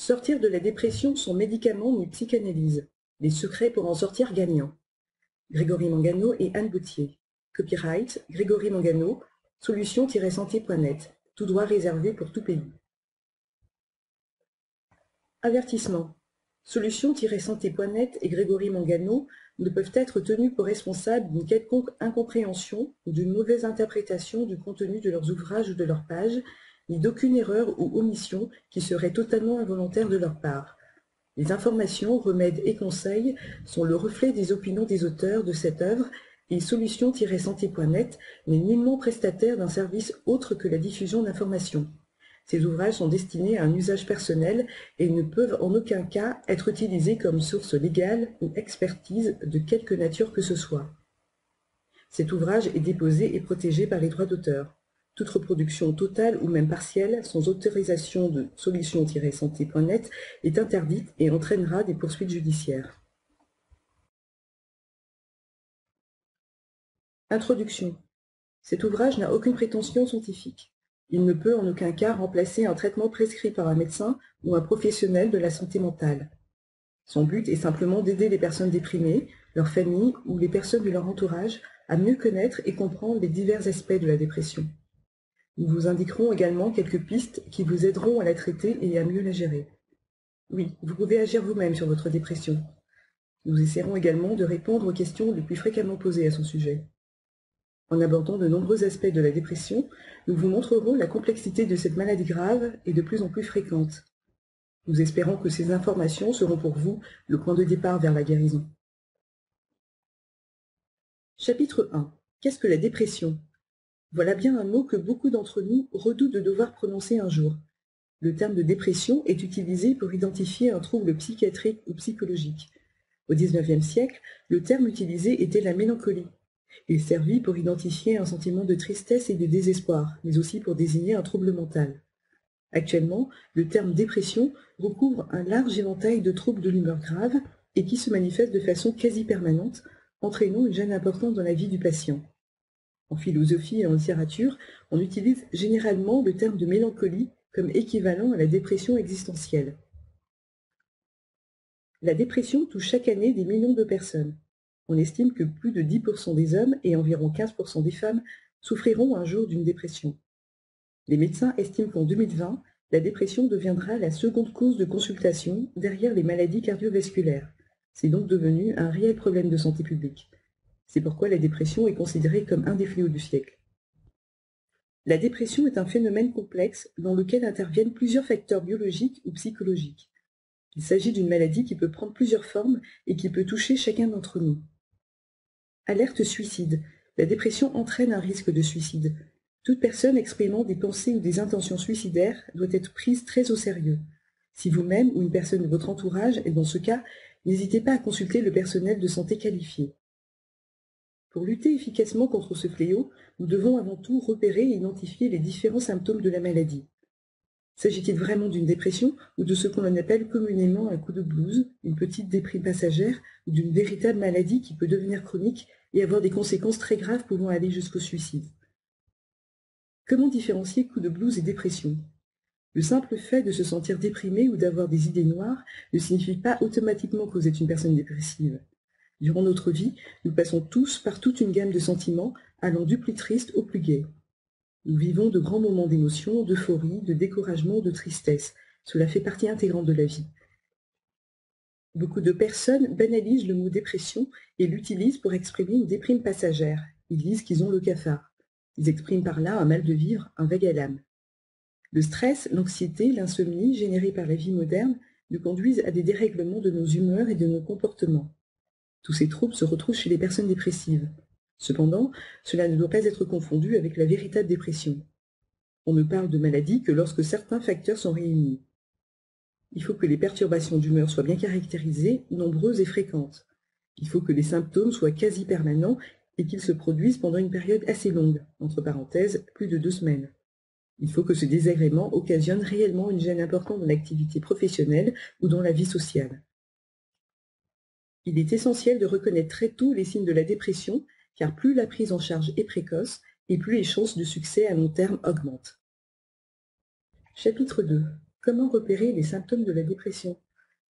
Sortir de la dépression sans médicaments ni psychanalyse. Les secrets pour en sortir gagnant. Grégory Mangano et Anne Boutier. Copyright Grégory Mangano, solution-santé.net. Tout droit réservé pour tout pays. Avertissement. Solution-santé.net et Grégory Mangano ne peuvent être tenus pour responsables d'une quelconque incompréhension ou d'une mauvaise interprétation du contenu de leurs ouvrages ou de leurs pages, ni d'aucune erreur ou omission qui serait totalement involontaire de leur part. Les informations, remèdes et conseils sont le reflet des opinions des auteurs de cette œuvre et solution-santé.net n'est nullement prestataire d'un service autre que la diffusion d'informations. Ces ouvrages sont destinés à un usage personnel et ne peuvent en aucun cas être utilisés comme source légale ou expertise de quelque nature que ce soit. Cet ouvrage est déposé et protégé par les droits d'auteur. Toute reproduction totale ou même partielle, sans autorisation de solution-santé.net, est interdite et entraînera des poursuites judiciaires. Introduction. Cet ouvrage n'a aucune prétention scientifique. Il ne peut en aucun cas remplacer un traitement prescrit par un médecin ou un professionnel de la santé mentale. Son but est simplement d'aider les personnes déprimées, leurs familles ou les personnes de leur entourage à mieux connaître et comprendre les divers aspects de la dépression. Nous vous indiquerons également quelques pistes qui vous aideront à la traiter et à mieux la gérer. Oui, vous pouvez agir vous-même sur votre dépression. Nous essaierons également de répondre aux questions les plus fréquemment posées à son sujet. En abordant de nombreux aspects de la dépression, nous vous montrerons la complexité de cette maladie grave et de plus en plus fréquente. Nous espérons que ces informations seront pour vous le point de départ vers la guérison. Chapitre 1. Qu'est-ce que la dépression ? Voilà bien un mot que beaucoup d'entre nous redoutent de devoir prononcer un jour. Le terme de dépression est utilisé pour identifier un trouble psychiatrique ou psychologique. Au XIXe siècle, le terme utilisé était la mélancolie. Il servit pour identifier un sentiment de tristesse et de désespoir, mais aussi pour désigner un trouble mental. Actuellement, le terme dépression recouvre un large éventail de troubles de l'humeur grave et qui se manifestent de façon quasi permanente, entraînant une gêne importante dans la vie du patient. En philosophie et en littérature, on utilise généralement le terme de mélancolie comme équivalent à la dépression existentielle. La dépression touche chaque année des millions de personnes. On estime que plus de 10% des hommes et environ 15% des femmes souffriront un jour d'une dépression. Les médecins estiment qu'en 2020, la dépression deviendra la seconde cause de consultation derrière les maladies cardiovasculaires. C'est donc devenu un réel problème de santé publique. C'est pourquoi la dépression est considérée comme un des fléaux du siècle. La dépression est un phénomène complexe dans lequel interviennent plusieurs facteurs biologiques ou psychologiques. Il s'agit d'une maladie qui peut prendre plusieurs formes et qui peut toucher chacun d'entre nous. Alerte suicide. La dépression entraîne un risque de suicide. Toute personne exprimant des pensées ou des intentions suicidaires doit être prise très au sérieux. Si vous-même ou une personne de votre entourage est dans ce cas, n'hésitez pas à consulter le personnel de santé qualifié. Pour lutter efficacement contre ce fléau, nous devons avant tout repérer et identifier les différents symptômes de la maladie. S'agit-il vraiment d'une dépression ou de ce qu'on appelle communément un coup de blues, une petite déprime passagère ou d'une véritable maladie qui peut devenir chronique et avoir des conséquences très graves pouvant aller jusqu'au suicide? Comment différencier coup de blues et dépression? Le simple fait de se sentir déprimé ou d'avoir des idées noires ne signifie pas automatiquement que vous êtes une personne dépressive. Durant notre vie, nous passons tous par toute une gamme de sentiments, allant du plus triste au plus gai. Nous vivons de grands moments d'émotion, d'euphorie, de découragement, de tristesse. Cela fait partie intégrante de la vie. Beaucoup de personnes banalisent le mot dépression et l'utilisent pour exprimer une déprime passagère. Ils disent qu'ils ont le cafard. Ils expriment par là un mal de vivre, un vague à l'âme. Le stress, l'anxiété, l'insomnie générés par la vie moderne nous conduisent à des dérèglements de nos humeurs et de nos comportements. Tous ces troubles se retrouvent chez les personnes dépressives. Cependant, cela ne doit pas être confondu avec la véritable dépression. On ne parle de maladie que lorsque certains facteurs sont réunis. Il faut que les perturbations d'humeur soient bien caractérisées, nombreuses et fréquentes. Il faut que les symptômes soient quasi permanents et qu'ils se produisent pendant une période assez longue, entre parenthèses, plus de 2 semaines. Il faut que ce désagrément occasionne réellement une gêne importante dans l'activité professionnelle ou dans la vie sociale. Il est essentiel de reconnaître très tôt les signes de la dépression, car plus la prise en charge est précoce, et plus les chances de succès à long terme augmentent. Chapitre 2. Comment repérer les symptômes de la dépression?